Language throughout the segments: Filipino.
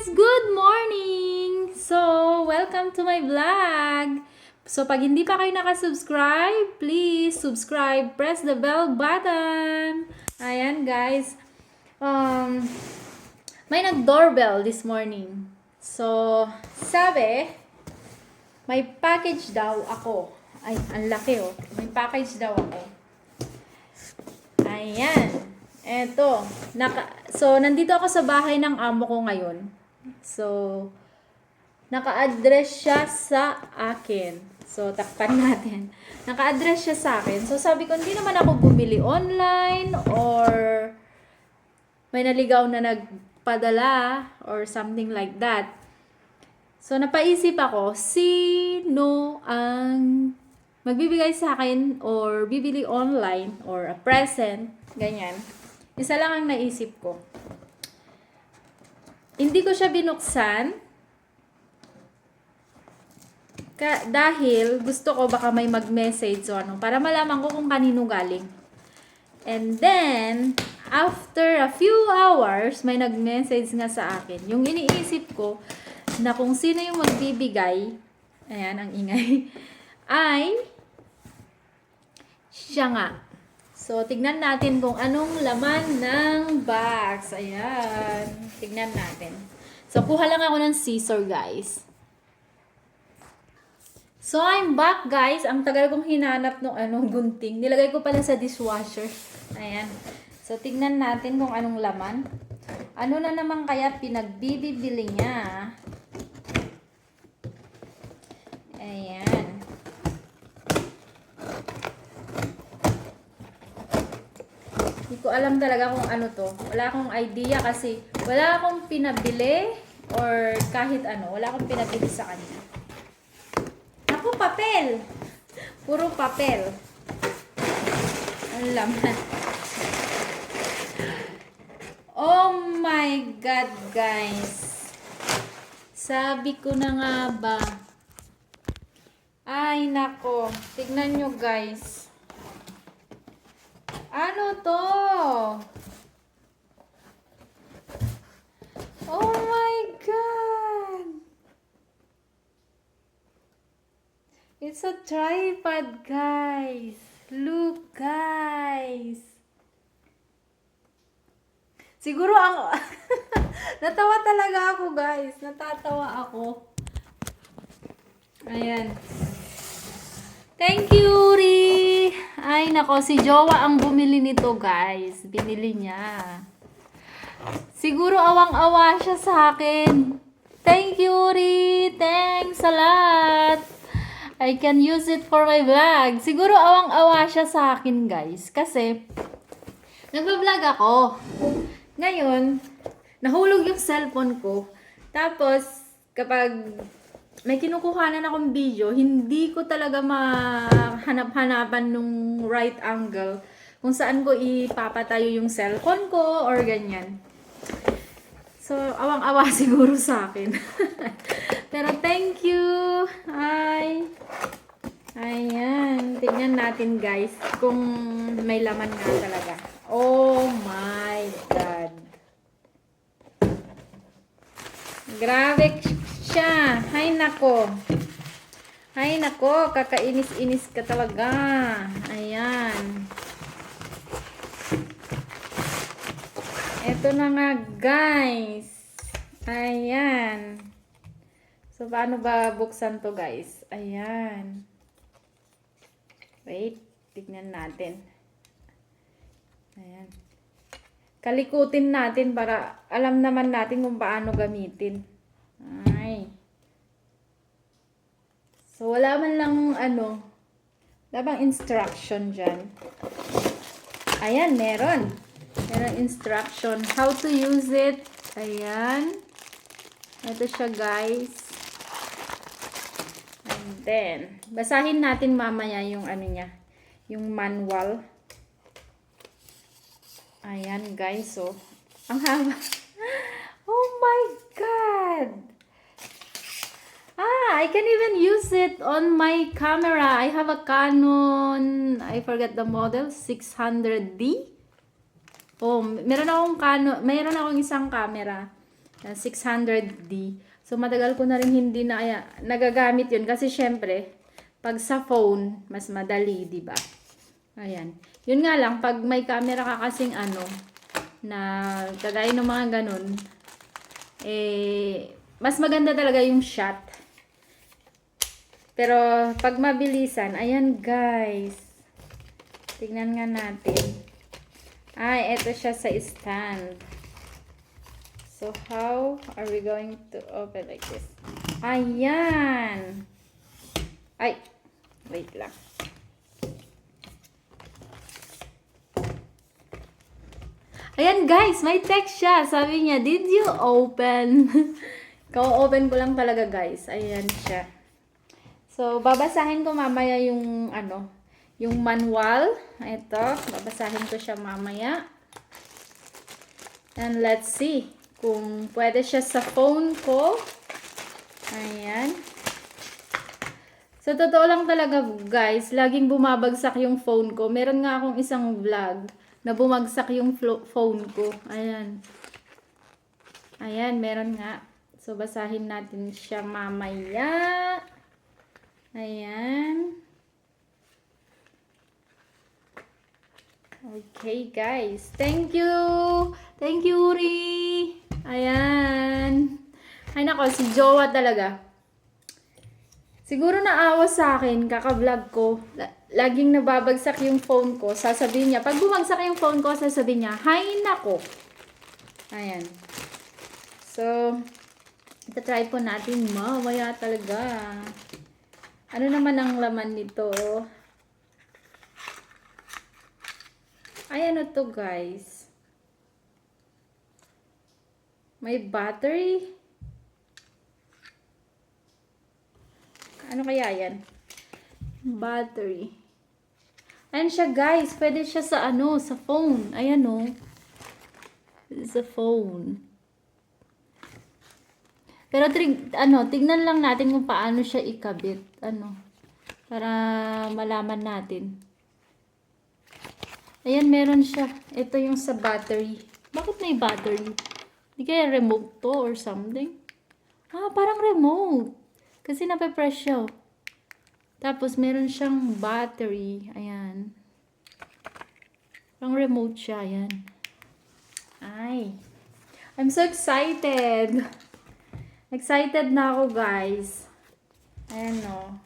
Good morning! So, welcome to my vlog! So, pag hindi pa kayo nakasubscribe, please subscribe, press the bell button! Ayan guys, may nag-doorbell this morning. So, sabi, may package daw ako. Ay, ang laki oh. May package daw ako. Ayan. Eto. So, nandito ako sa bahay ng amo ko ngayon. So, naka-address siya sa akin. So, takpan natin. Naka-address siya sa akin. So, sabi ko, hindi naman ako bumili online or may naligaw na nagpadala or something like that. So, napaisip ako, sino ang magbibigay sa akin or bibili online or a present, ganyan. Isa lang ang naisip ko. Hindi ko siya binuksan dahil gusto ko baka may mag-message o ano para malaman ko kung kanino galing. And then, after a few hours, may nag-message nga sa akin. Yung iniisip ko na kung sino yung magbibigay, ayan ang ingay, ay siya nga. So, tignan natin kung anong laman ng box. Ayan. Tignan natin. So, kuha lang ako ng scissor, guys. So, I'm back, guys. Ang tagal kong hinanap ng gunting. Nilagay ko pala sa dishwasher. Ayan. So, tignan natin kung anong laman. Ano na naman kaya pinagbibili niya? Ayan. Hindi ko alam talaga kung ano to. Wala akong idea kasi wala akong pinabili or kahit ano. Wala akong pinabili sa kanya. Ako, papel! Puro papel. Ang laman. Oh my God, guys. Sabi ko na nga ba. Ay, nako. Tignan nyo, guys. Ano to? Oh my God! It's a tripod, guys. Look, guys. Siguro ang... Natawa talaga ako, guys. Natatawa ako. Ayan. Thank you, Ri! Ay, nako, si Jowa ang bumili nito, guys. Binili niya. Siguro awang-awa siya sa akin. Thank you, Ri! Thanks a lot! I can use it for my vlog. Siguro awang-awa siya sa akin, guys. Kasi, nagbablog ako. Ngayon, nahulog yung cellphone ko. Tapos, kapag may kinukuhanan akong video, hindi ko talaga mahanap-hanapan nung right angle kung saan ko ipapatayo yung cellphone ko or ganyan. So, awang-awa siguro sa akin. Pero thank you. Ay. Ayan. Tingnan natin, guys, kung may laman nga talaga. Oh my God. Grabe siya. Hay nako. Hay nako, kakainis-inis ka talaga. Ayan. Ito na nga, guys. Ayan. So, paano ba buksan to, guys? Ayan. Wait, tignan natin. Ayan. Kalikutin natin para alam naman natin kung paano gamitin. Ay. So, wala man lang wala bang instruction dyan. Ayan, meron. Meron instruction. How to use it. Ayan. Ito siya, guys. And then, basahin natin mamaya yung niya. Yung manual. Ayan, guys. So, ang haba. Oh my God! I can even use it on my camera. I have a Canon, I forget the model, 600D. Oh, meron akong isang camera. 600D. So, matagal ko na rin hindi na nagagamit yun. Kasi, syempre, pag sa phone, mas madali, di ba? Ayan. Yun nga lang, pag may camera ka kasing na kagaya ng mga ganun, mas maganda talaga yung shot. Pero, pag mabilisan, ayan guys. Tignan nga natin. Ay, eto siya sa stand. So, how are we going to open like this? Ayan! Ay! Wait lang. Ayan guys, may text siya. Sabi niya, did you open? Ka-open ko lang talaga guys. Ayan siya. So, babasahin ko mamaya yung yung manual. Ito, babasahin ko siya mamaya. And let's see kung pwede siya sa phone ko. Ayan. Sa totoo lang talaga guys, laging bumabagsak yung phone ko. Meron nga akong isang vlog na bumagsak yung phone ko. Ayan. Ayan, meron nga. So, basahin natin siya mamaya. Ayan. Okay guys. Thank you. Thank you, Uri. Ayan. Ay nako, si Jowa talaga. Siguro naawa sa akin, kaka-vlog ko. Laging nababagsak yung phone ko. Sasabihin niya, pag bumagsak yung phone ko, sasabihin niya, hay nako. Ayan. So, ita-try po natin mamaya talaga. Ano naman ang laman nito? Ay, ano to guys? May battery. Ano kaya yan? Battery. Ayan siya guys. Pwede siya sa sa phone. Ayan o. Sa phone. Pero tignan lang natin kung paano siya ikabit. Para malaman natin. Ayan, meron siya. Ito yung sa battery. Bakit may battery? Di kaya remote to or something? Ah, parang remote. Kasi nape-press siya. Tapos, meron siyang battery. Ayan. Parang remote siya. Ayan. Ay. I'm so excited. Excited na ako, guys. Ayan, no.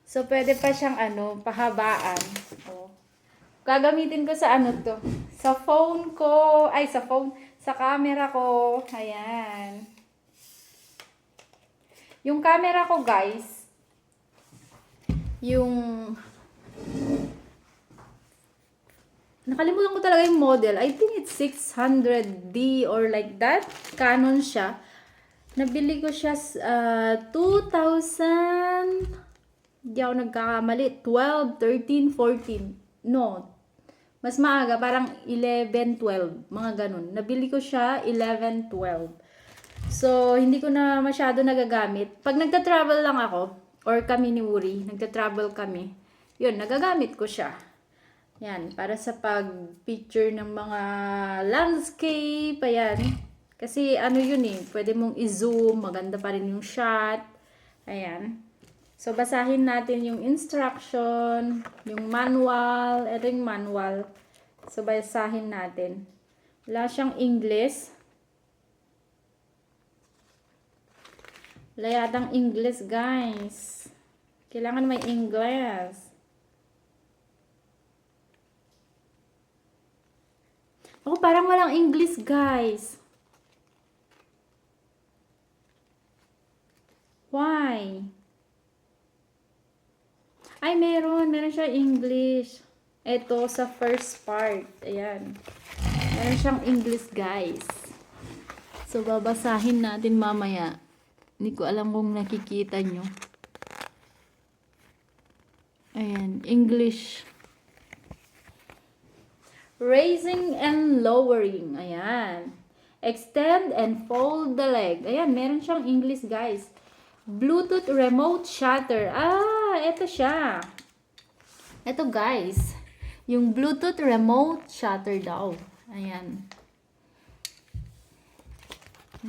So, pwede pa siyang, pahabaan. Oh. Gagamitin ko sa to. Sa phone ko. Ay, sa phone. Sa camera ko. Ayan. Yung camera ko, guys. Nakalimutan ko talaga yung model. I think it's 600D or like that. Canon siya. Nabili ko siya 2000. Hindi ako nagkakamali. 12, 13, 14. No. Mas maaga, parang 11, 12. Mga ganun. Nabili ko siya 11, 12. So, hindi ko na masyado nagagamit. Pag nagta-travel lang ako, or kami ni Uri, nagta-travel kami, yun, nagagamit ko siya. Yan, para sa pag-picture ng mga landscape, ayan. Kasi yun pwede mong i-zoom, maganda pa rin yung shot. Ayan. So, basahin natin yung instruction, yung manual. Ito yung manual. So, basahin natin. Wala siyang English. Wala yatang English, guys. Kailangan may English. Oh, parang walang English, guys. Why? Ay, meron. Meron siya English. Ito sa first part. Ayan. Meron siyang English, guys. So, babasahin natin mamaya. Hindi ko alam kung nakikita nyo. Ayan. English. Raising and lowering. Ayan. Extend and fold the leg. Ayan. Meron siyang English, guys. Bluetooth remote shutter. Ah, ito siya. Ito guys. Yung Bluetooth remote shutter daw. Ayan.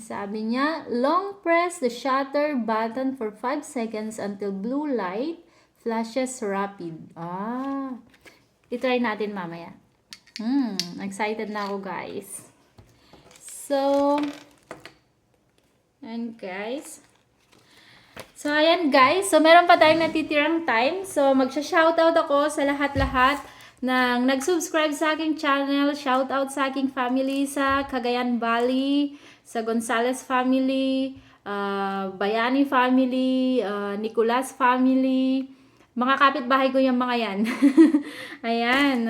Sabi niya, long press the shutter button for 5 seconds until blue light flashes rapid. I-try natin mamaya. Excited na ako, guys. So, and guys. So, ayan guys. So, meron pa tayong natitirang time. So, magsha-shoutout ako sa lahat-lahat ng nag-subscribe sa aking channel. Shoutout sa aking family sa Cagayan Valley, sa Gonzales family, Bayani family, Nicolas family. Mga kapitbahay ko yung mga yan. Ayan.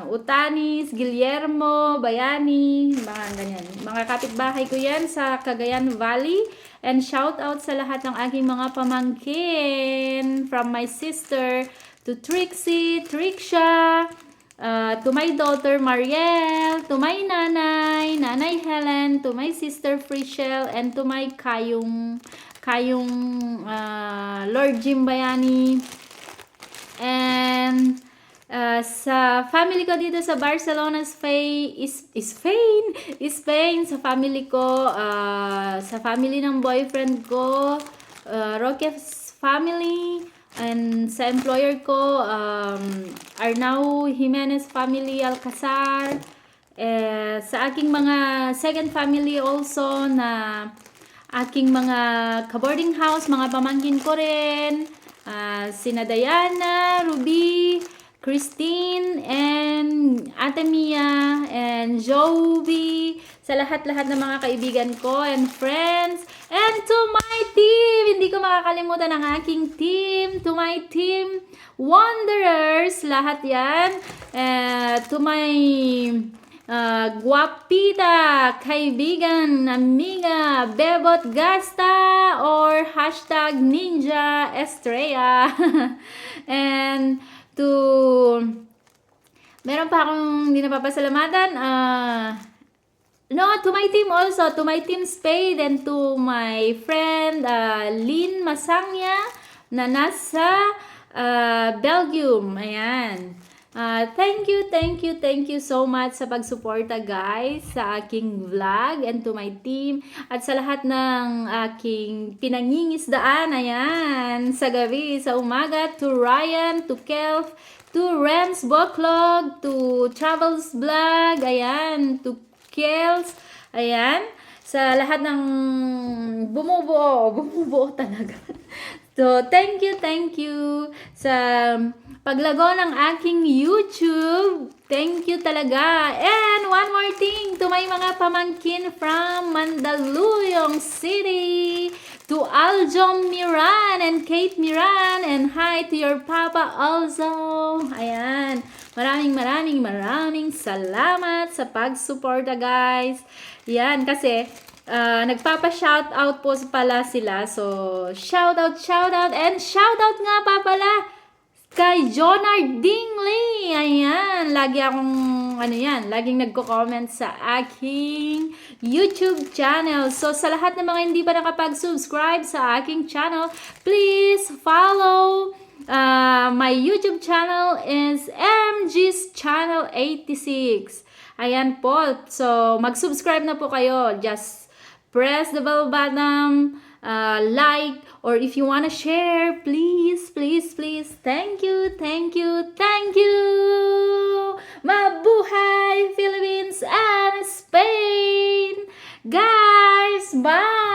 Utanis, Guillermo, Bayani, mga ganyan. Mga kapitbahay ko yan sa Cagayan Valley. And shout out sa lahat ng aking mga pamangkin. From my sister to Trixie, Trixia, to my daughter Mariel, to my nanay, Nanay Helen, to my sister Frischel, and to my kayong Lord Jim Bayani. And sa family ko dito sa Barcelona, Spain, sa family ko, sa family ng boyfriend ko, Roque's family, and sa employer ko, Arnau Jimenez family, Alcazar, sa aking mga second family also na aking mga ka-boarding house, mga pamangkin ko rin, sina Diana, Ruby, Christine, and Ate Mia, and Joey, sa lahat-lahat ng mga kaibigan ko and friends, and to my team, hindi ko makakalimutan ang aking team, to my team, Wanderers, lahat yan, to my guapita, kaibigan, amiga, Bebot Gasta, or hashtag Ninja Estrella, and meron pa akong hindi napapasalamatan, to my team also, to my team Spade, and to my friend Lynn Masangya na nasa Belgium. Ayan. Thank you so much sa pagsuporta guys sa aking vlog, and to my team at sa lahat ng aking pinangingisdaan, ayan, sa gabi, sa umaga, to Ryan, to Kelf, to Renz Boclog, to Travels Vlog, ayan, to Kels, ayan, sa lahat ng bumubuo talaga. So, thank you sa paglago ng aking YouTube. Thank you talaga. And one more thing, to my mga pamangkin from Mandaluyong City, to Aljom Miran and Kate Miran, and hi to your papa also. Ayan. Maraming salamat sa pagsuporta guys. Yan, kasi nagpapa-shoutout po pala sila. So, shoutout, and shoutout nga pa pala kay Jonard Dingley. Ayan, laging nagko-comment sa aking YouTube channel. So, sa lahat ng mga hindi pa nakapag-subscribe sa aking channel, please follow. My YouTube channel is MG's Channel 86. Ayan po. So, mag-subscribe na po kayo. Just press the bell button, like, or if you wanna share, please. Thank you. Mabuhay Philippines and Spain. Guys, bye!